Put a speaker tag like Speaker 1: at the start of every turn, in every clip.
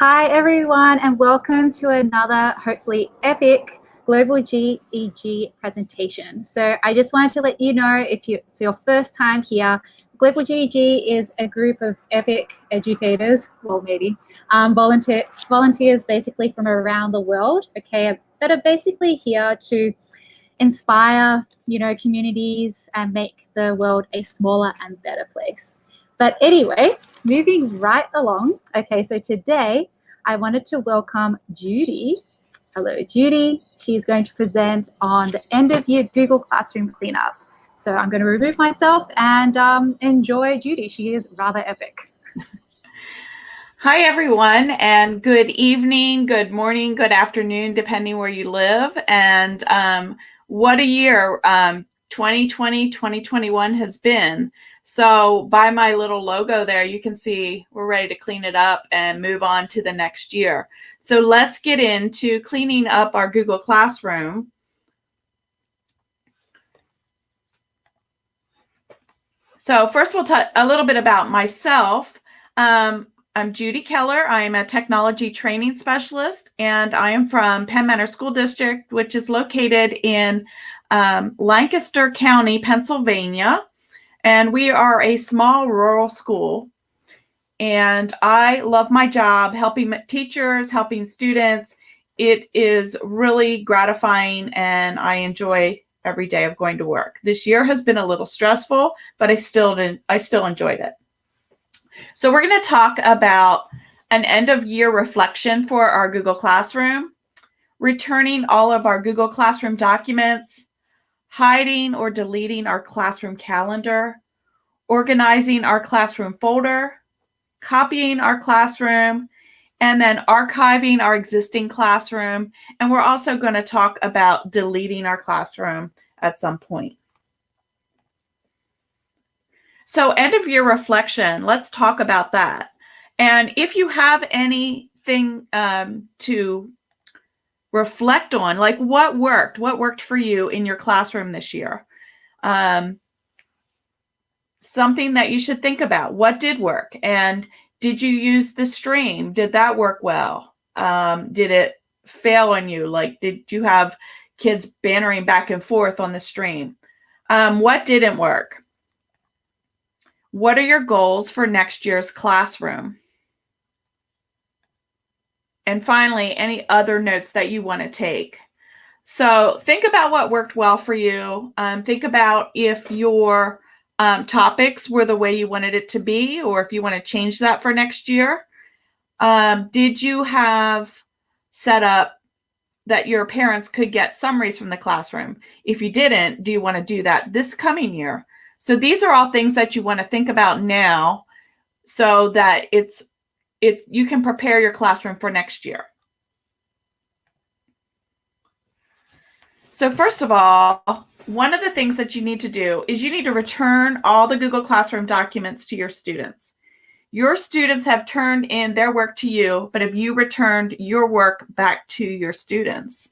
Speaker 1: Hi everyone, and welcome to another hopefully epic Global GEG presentation. So I just wanted to let you know, if it's your first time here, Global GEG is a group of epic educators, well maybe, volunteers basically from around the world, okay, that are basically here to inspire, communities and make the world a smaller and better place. But anyway, moving right along. Okay, so today I wanted to welcome Judy. Hello, Judy. She's going to present on the end of year Google Classroom cleanup. So I'm going to remove myself and enjoy Judy. She is rather epic.
Speaker 2: Hi, everyone, and good evening, good morning, good afternoon, depending where you live. And what a year 2020, 2021 has been. So by my little logo there, you can see we're ready to clean it up and move on to the next year. So let's get into cleaning up our Google Classroom. So first we'll talk a little bit about myself. I'm Judy Keller. I am a technology training specialist, and I am from Penn Manor School District, which is located in Lancaster County, Pennsylvania. And we are a small rural school. And I love my job, helping teachers, helping students. It is really gratifying, and I enjoy every day of going to work. This year has been a little stressful, but I still enjoyed it. So we're going to talk about an end of year reflection for our Google Classroom, returning all of our Google Classroom documents, hiding or deleting our classroom calendar, organizing our classroom folder, copying our classroom, and then archiving our existing classroom. And we're also going to talk about deleting our classroom at some point. So end of year reflection, let's talk about that. And if you have anything to reflect on, like what worked for you in your classroom this year? Something that you should think about, what did work? And did you use the stream? Did that work well? Did it fail on you? Like, did you have kids bantering back and forth on the stream? What didn't work? What are your goals for next year's classroom? And finally, any other notes that you want to take. So think about what worked well for you. Think about if your topics were the way you wanted it to be, or if you want to change that for next year. Did you have set up that your parents could get summaries from the classroom? If you didn't, do you want to do that this coming year? So these are all things that you want to think about now so that you can prepare your classroom for next year. So first of all, one of the things that you need to do is you need to return all the Google Classroom documents to your students. Your students have turned in their work to you, but have you returned your work back to your students?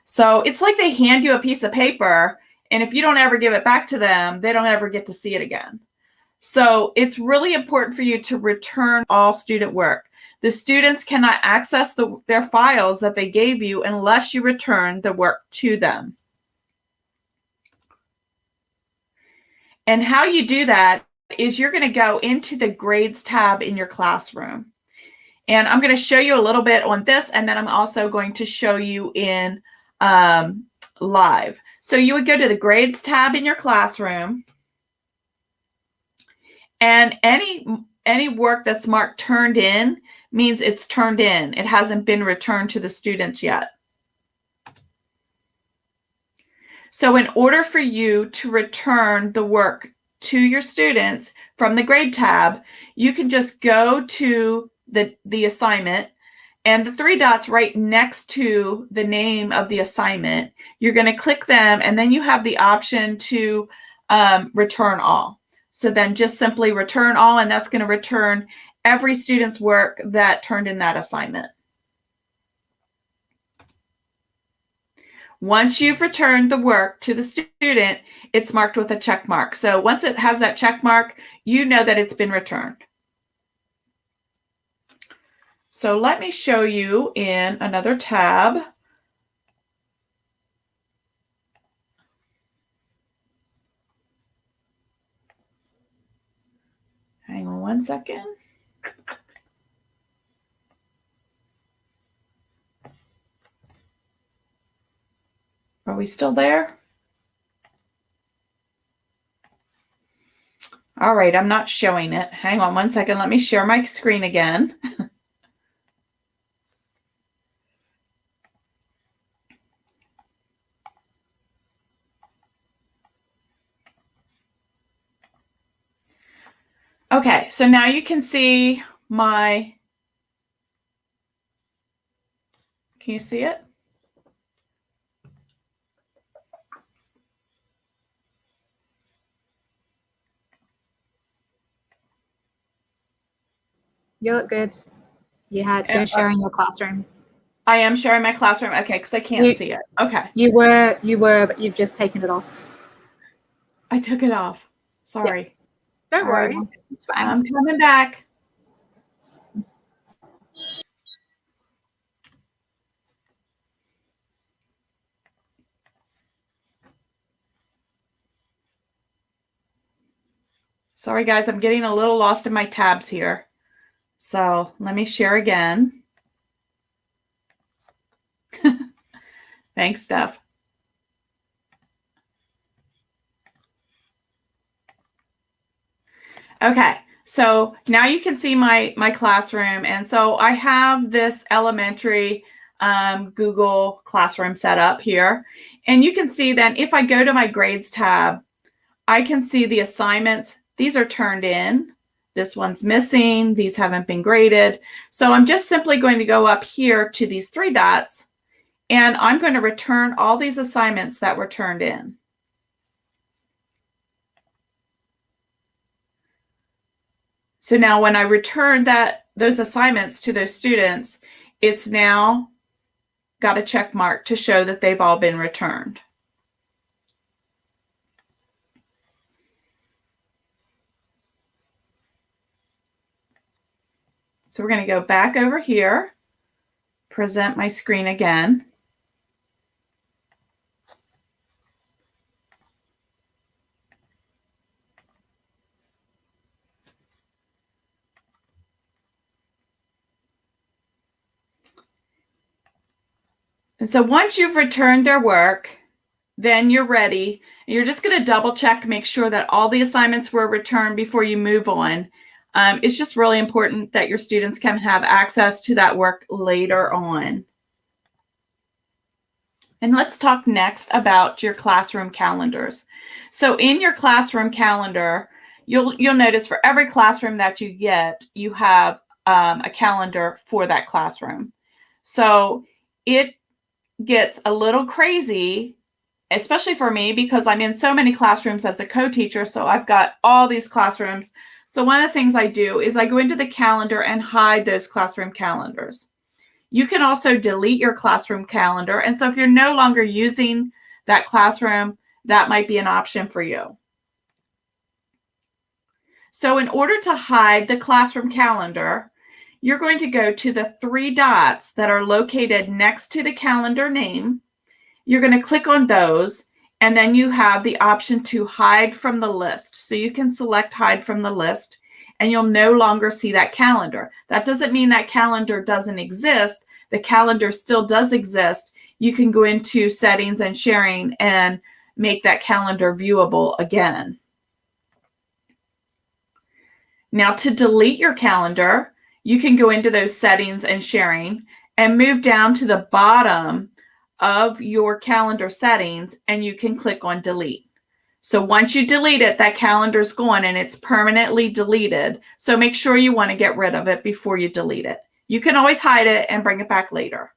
Speaker 2: So it's like they hand you a piece of paper, and if you don't ever give it back to them, they don't ever get to see it again. So it's really important for you to return all student work. The students cannot access their files that they gave you unless you return the work to them. And how you do that is you're going to go into the grades tab in your classroom. And I'm going to show you a little bit on this, and then I'm also going to show you in live. So you would go to the grades tab in your classroom, and any work that's marked turned in means it's turned in. It hasn't been returned to the students yet. So in order for you to return the work to your students from the grade tab, you can just go to the assignment, and the three dots right next to the name of the assignment, you're going to click them, and then you have the option to return all. So then just simply return all, and that's going to return every student's work that turned in that assignment. Once you've returned the work to the student, it's marked with a check mark. So once it has that check mark, you know that it's been returned. So let me show you in another tab. Hang on one second. Are we still there? All right, I'm not showing it. Hang on one second. Let me share my screen again. Okay, so now you can see can you see it?
Speaker 1: You look good. You're sharing your classroom.
Speaker 2: I am sharing my classroom. Okay, because I can't see it. Okay.
Speaker 1: You were, but you've just taken it off.
Speaker 2: I took it off. Sorry.
Speaker 1: Yeah. Don't worry.
Speaker 2: Right.
Speaker 1: It's fine.
Speaker 2: I'm coming back. Sorry, guys. I'm getting a little lost in my tabs here. So let me share again. Thanks, Steph. Okay, so now you can see my classroom. And so I have this elementary Google Classroom set up here. And you can see that if I go to my grades tab, I can see the assignments. These are turned in. This one's missing. These haven't been graded. So I'm just simply going to go up here to these three dots, and I'm going to return all these assignments that were turned in. So now when I return those assignments to those students, it's now got a check mark to show that they've all been returned. So we're going to go back over here, present my screen again. And so once you've returned their work, then you're ready. You're just going to double check, make sure that all the assignments were returned before you move on. It's just really important that your students can have access to that work later on. And let's talk next about your classroom calendars. So in your classroom calendar, you'll notice for every classroom that you get, you have a calendar for that classroom. So it gets a little crazy, especially for me, because I'm in so many classrooms as a co-teacher. So I've got all these classrooms. So one of the things I do is I go into the calendar and hide those classroom calendars. You can also delete your classroom calendar. And so if you're no longer using that classroom, that might be an option for you. So in order to hide the classroom calendar, you're going to go to the three dots that are located next to the calendar name. You're going to click on those, and then you have the option to hide from the list. So you can select hide from the list, and you'll no longer see that calendar. That doesn't mean that calendar doesn't exist. The calendar still does exist. You can go into settings and sharing and make that calendar viewable again. Now to delete your calendar, you can go into those settings and sharing and move down to the bottom of your calendar settings, and you can click on delete. So once you delete it, that calendar's gone and it's permanently deleted. So make sure you want to get rid of it before you delete it. You can always hide it and bring it back later.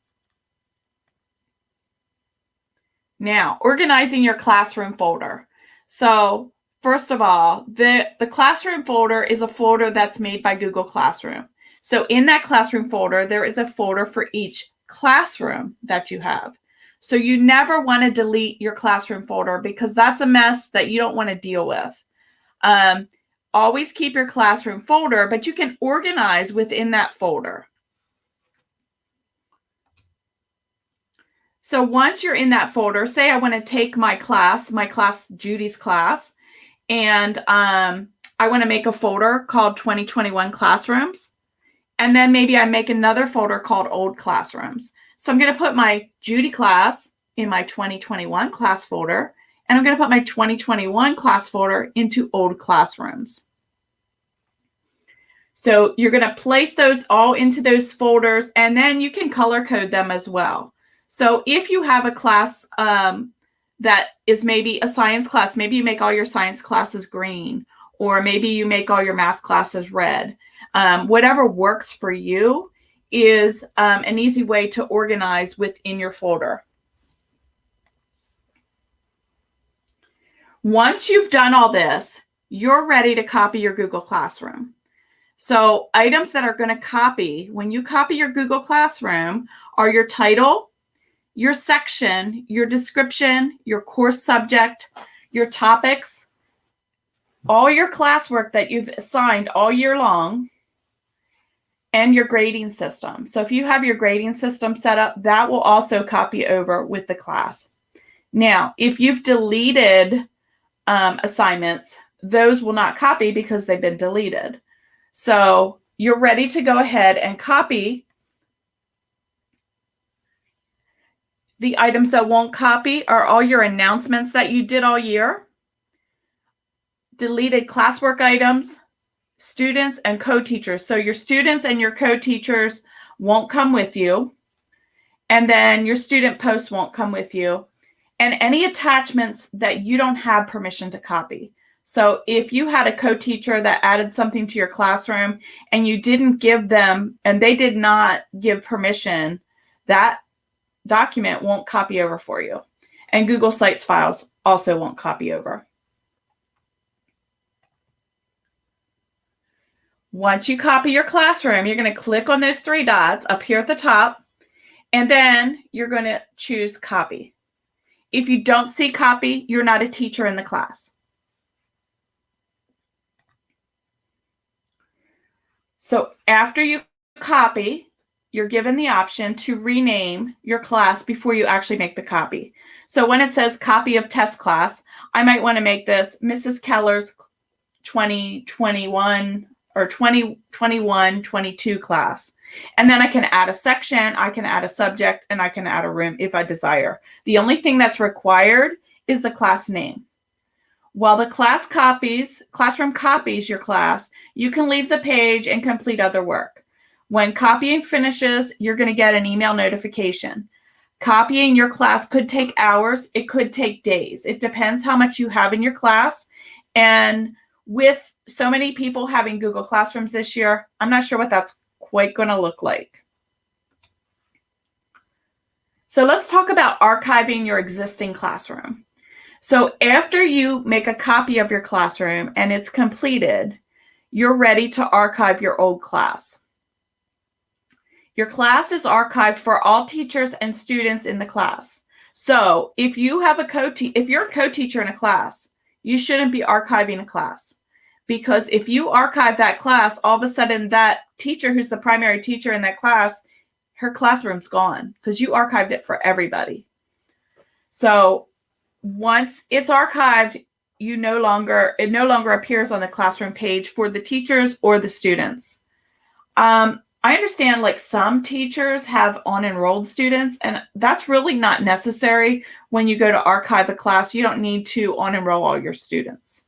Speaker 2: Now, organizing your classroom folder. So first of all, the classroom folder is a folder that's made by Google Classroom. So in that classroom folder, there is a folder for each classroom that you have. So you never want to delete your classroom folder because that's a mess that you don't want to deal with. Always keep your classroom folder, but you can organize within that folder. So once you're in that folder, say I want to take my class, Judy's class, and I want to make a folder called 2021 Classrooms. And then maybe I make another folder called Old Classrooms. So I'm going to put my Judy class in my 2021 class folder, and I'm going to put my 2021 class folder into Old Classrooms. So you're going to place those all into those folders, and then you can color code them as well. So if you have a class that is maybe a science class, maybe you make all your science classes green, or maybe you make all your math classes red. Whatever works for you is an easy way to organize within your folder. Once you've done all this, you're ready to copy your Google Classroom. So items that are going to copy when you copy your Google Classroom are your title, your section, your description, your course subject, your topics, all your classwork that you've assigned all year long, and your grading system. So if you have your grading system set up, that will also copy over with the class. Now, if you've deleted assignments, those will not copy because they've been deleted. So you're ready to go ahead and copy. The items that won't copy are all your announcements that you did all year, deleted classwork items, students and co-teachers. So your students and your co-teachers won't come with you. And then your student posts won't come with you. And any attachments that you don't have permission to copy. So if you had a co-teacher that added something to your classroom and you didn't give them, and they did not give permission, that document won't copy over for you. And Google Sites files also won't copy over. Once you copy your classroom, you're going to click on those three dots up here at the top, and then you're going to choose copy. If you don't see copy, you're not a teacher in the class. So after you copy, you're given the option to rename your class before you actually make the copy. So when it says copy of test class, I might want to make this Mrs. Keller's 2021 or 2021-22 class. And then I can add a section, I can add a subject, and I can add a room if I desire. The only thing that's required is the class name. While the classroom copies your class, you can leave the page and complete other work. When copying finishes, you're going to get an email notification. Copying your class could take hours, it could take days. It depends how much you have in your class. And with so many people having Google Classrooms this year, I'm not sure what that's quite going to look like. So let's talk about archiving your existing classroom. So after you make a copy of your classroom and it's completed, you're ready to archive your old class. Your class is archived for all teachers and students in the class. So if you have if you're a co-teacher in a class, you shouldn't be archiving a class. Because if you archive that class, all of a sudden that teacher who's the primary teacher in that class, her classroom's gone because you archived it for everybody. So once it's archived, it no longer appears on the classroom page for the teachers or the students. I understand like some teachers have unenrolled students, and that's really not necessary. When you go to archive a class, you don't need to unenroll all your students.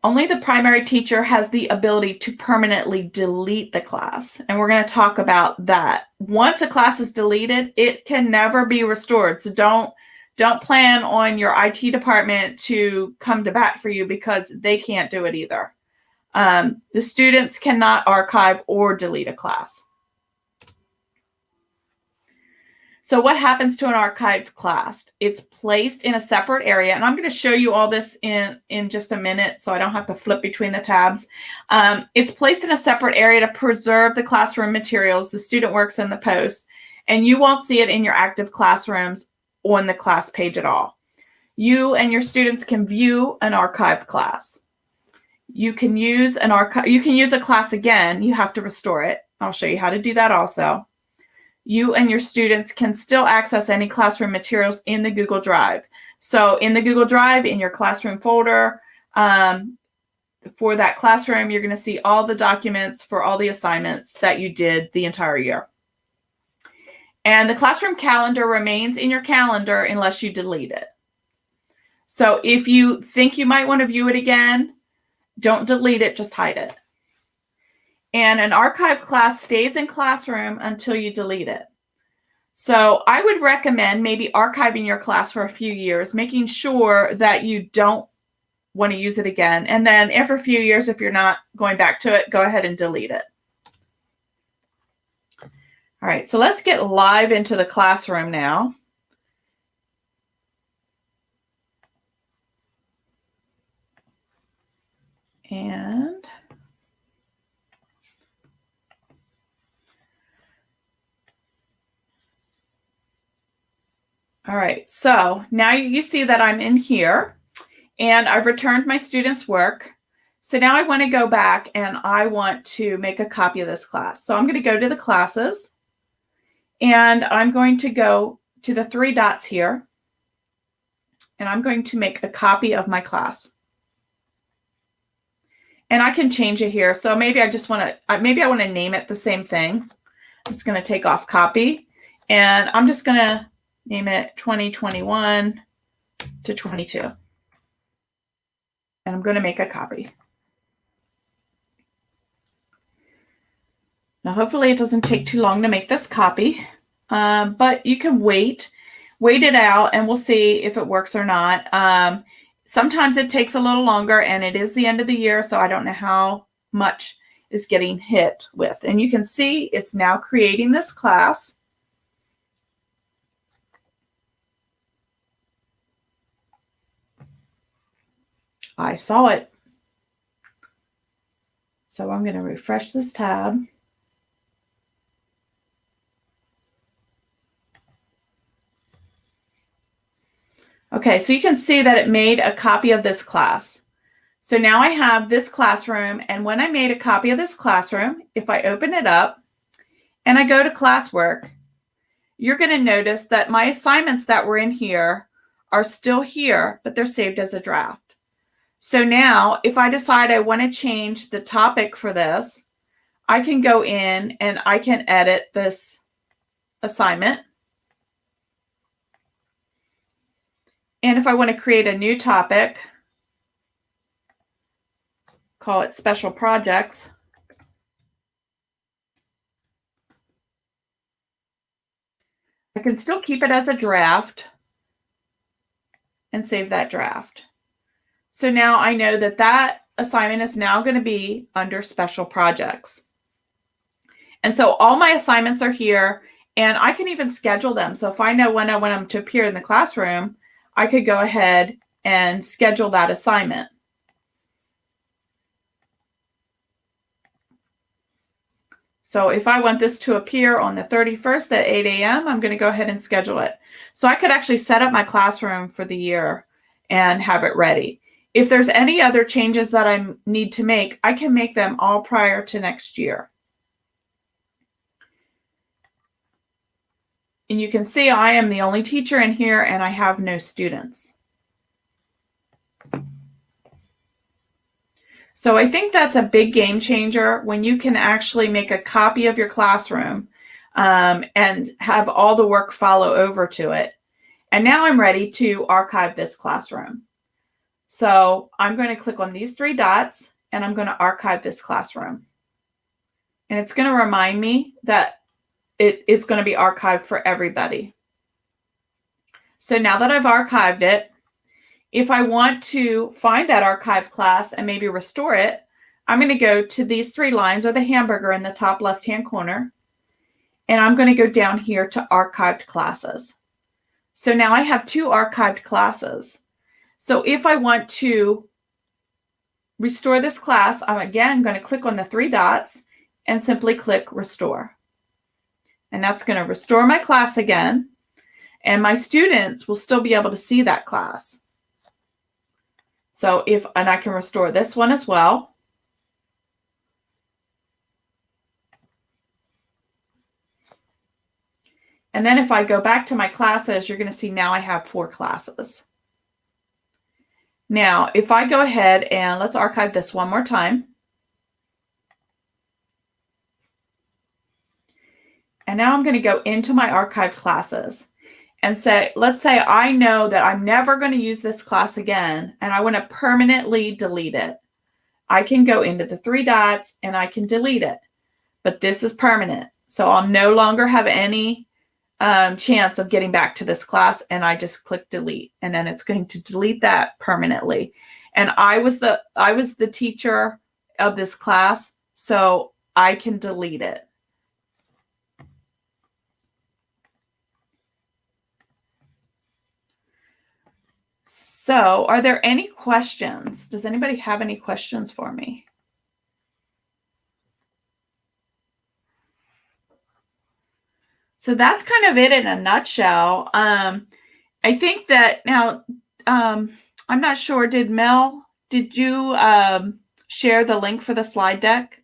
Speaker 2: Only the primary teacher has the ability to permanently delete the class. And we're going to talk about that. Once a class is deleted, it can never be restored. So don't plan on your IT department to come to bat for you because they can't do it either. The students cannot archive or delete a class. So what happens to an archived class? It's placed in a separate area, and I'm going to show you all this in just a minute so I don't have to flip between the tabs. It's placed in a separate area to preserve the classroom materials, the student works, and the posts, and you won't see it in your active classrooms on the class page at all. You and your students can view an archived class. You can use a class again. You have to restore it. I'll show you how to do that also. You and your students can still access any classroom materials in the Google Drive. So in the Google Drive, in your classroom folder, for that classroom, you're going to see all the documents for all the assignments that you did the entire year. And the classroom calendar remains in your calendar unless you delete it. So if you think you might want to view it again, don't delete it, just hide it. And an archive class stays in Classroom until you delete it. So I would recommend maybe archiving your class for a few years, making sure that you don't want to use it again. And then after a few years, if you're not going back to it, go ahead and delete it. All right, so let's get live into the classroom now. And all right, so now you see that I'm in here and I've returned my students' work. So now I want to go back and I want to make a copy of this class. So I'm going to go to the classes and I'm going to go to the three dots here and I'm going to make a copy of my class. And I can change it here. So maybe I just want to, maybe I want to name it the same thing. I'm just going to take off copy and I'm just going to name it 2021 to 22. And I'm going to make a copy. Now, hopefully it doesn't take too long to make this copy, but you can wait it out and we'll see if it works or not. Sometimes it takes a little longer and it is the end of the year, so I don't know how much is getting hit with. And you can see it's now creating this class. I saw it. So I'm going to refresh this tab. Okay, so you can see that it made a copy of this class. So now I have this classroom, and when I made a copy of this classroom, if I open it up and I go to classwork, you're going to notice that my assignments that were in here are still here, but they're saved as a draft. So now if I decide I want to change the topic for this, I can go in and I can edit this assignment. And if I want to create a new topic, call it special projects. I can still keep it as a draft and save that draft. So now I know that that assignment is now going to be under special projects. And so all my assignments are here and I can even schedule them. So if I know when I want them to appear in the classroom, I could go ahead and schedule that assignment. So if I want this to appear on the 31st at 8 a.m., I'm going to go ahead and schedule it. So I could actually set up my classroom for the year and have it ready. If there's any other changes that I need to make, I can make them all prior to next year. And you can see I am the only teacher in here and I have no students. So I think that's a big game changer when you can actually make a copy of your classroom and have all the work follow over to it. And now I'm ready to archive this classroom. So I'm going to click on these three dots and I'm going to archive this classroom. And it's going to remind me that it is going to be archived for everybody. So now that I've archived it, if I want to find that archived class and maybe restore it, I'm going to go to these three lines or the hamburger in the top left-hand corner, and I'm going to go down here to archived classes. So now I have two archived classes. So if I want to restore this class, I'm again going to click on the three dots and simply click restore. And that's going to restore my class again, and my students will still be able to see that class. So and I can restore this one as well. And then if I go back to my classes, you're going to see now I have 4 classes. Now, if I go ahead and let's archive this one more time. And now I'm going to go into my archived classes and say, let's say I know that I'm never going to use this class again, and I want to permanently delete it. I can go into the 3 dots and I can delete it, but this is permanent. So I'll no longer have any chance of getting back to this class, and I just click delete, and then it's going to delete that permanently. And I was the teacher of this class, so I can delete it. So are there any questions? Does anybody have any questions for me? So that's kind of it in a nutshell. I think that now, I'm not sure, did you share the link for the slide deck?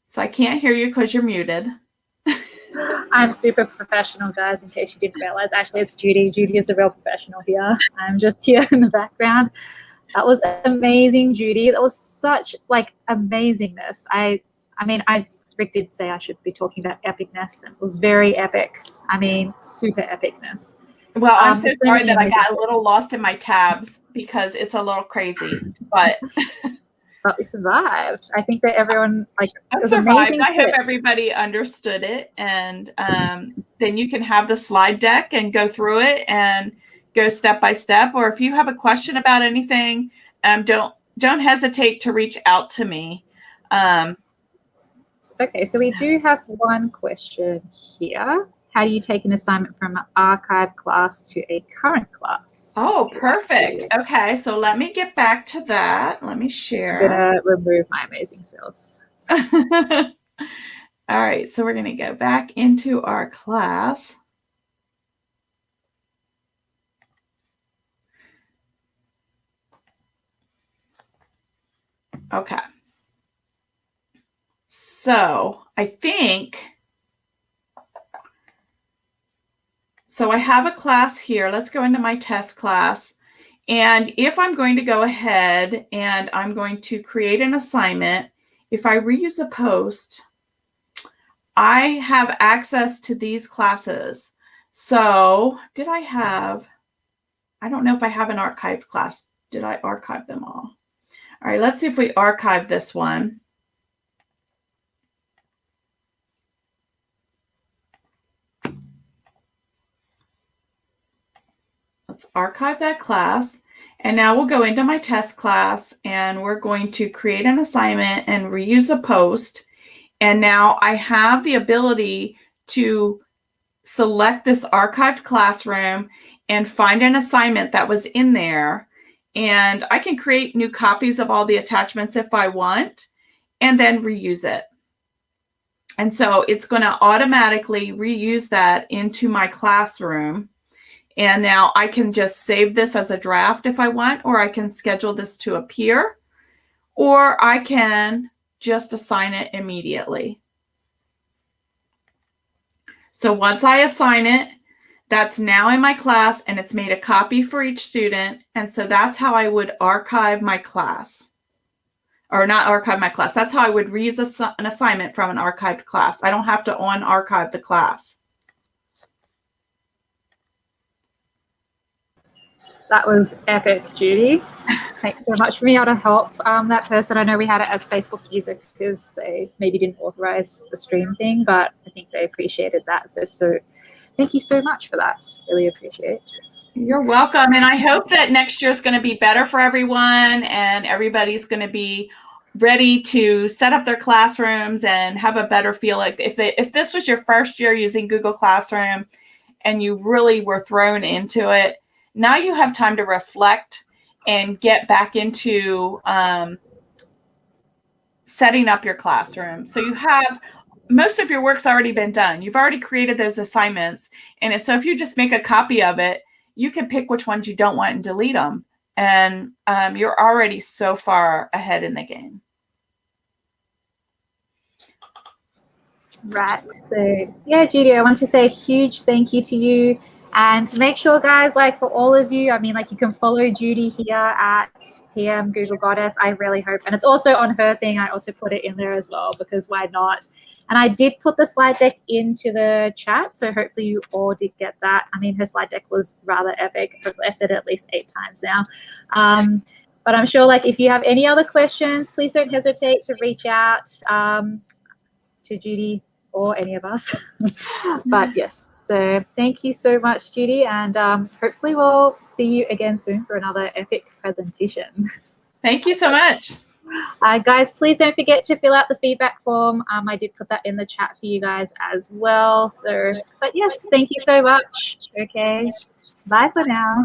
Speaker 2: So I can't hear you because you're muted.
Speaker 1: I'm super professional, guys, in case you didn't realize. Actually, it's Judy. Judy is the real professional here. I'm just here in the background. That was amazing, Judy. That was such like amazingness. I mean, Rick did say I should be talking about epicness, and it was very epic. I mean, super epicness.
Speaker 2: Well, I'm so sorry that I got a little lost in my tabs because it's a little crazy, but
Speaker 1: but we survived. I think that everyone like
Speaker 2: I survived. I hope everybody understood it, and then you can have the slide deck and go through it and go step by step. Or if you have a question about anything, don't hesitate to reach out to me.
Speaker 1: Okay, so we do have one question here. How do you take an assignment from an archive class to a current class?
Speaker 2: Oh, perfect. Okay, so let me get back to that. Let me share.
Speaker 1: I'm gonna remove my amazing self.
Speaker 2: All right, so we're gonna go back into our class. Okay. So I think, so I have a class here. Let's go into my test class. And if I'm going to go ahead and I'm going to create an assignment, if I reuse a post, I have access to these classes. So did I have, I don't know if I have an archived class. Did I archive them all? All right, let's see if we archive this one. Let's archive that class. And now we'll go into my test class and we're going to create an assignment and reuse a post. And now I have the ability to select this archived classroom and find an assignment that was in there. And I can create new copies of all the attachments if I want, and then reuse it. And so it's going to automatically reuse that into my classroom. And now I can just save this as a draft if I want, or I can schedule this to appear, or I can just assign it immediately. So once I assign it, that's now in my class and it's made a copy for each student. And so that's how I would archive my class. Or not archive my class. That's how I would reuse an assignment from an archived class. I don't have to unarchive the class.
Speaker 1: That was epic, Judy. Thanks so much for being able to help that person. I know we had it as Facebook user because they maybe didn't authorize the stream thing, but I think they appreciated that. So thank you so much for that. Really appreciate it.
Speaker 2: You're welcome. And I hope that next year is going to be better for everyone and everybody's going to be ready to set up their classrooms and have a better feel. Like if this was your first year using Google Classroom and you really were thrown into it, now you have time to reflect and get back into setting up your classroom. So you have most of your work's already been done. You've already created those assignments. And so if you just make a copy of it, you can pick which ones you don't want and delete them. And you're already so far ahead in the game.
Speaker 1: Right. So yeah, Judy, I want to say a huge thank you to you. And make sure, guys, like for all of you, I mean, like you can follow Judy here at PM Google Goddess. I really hope. And it's also on her thing. I also put it in there as well because why not? And I did put the slide deck into the chat. So hopefully you all did get that. I mean, her slide deck was rather epic. I said it at least 8 times now. But I'm sure like if you have any other questions, please don't hesitate to reach out to Judy or any of us. But yes, so thank you so much, Judy, and hopefully we'll see you again soon for another epic presentation.
Speaker 2: Thank you so much.
Speaker 1: Guys, please don't forget to fill out the feedback form. I did put that in the chat for you guys as well. So, but yes, thank you so much. Okay, bye for now.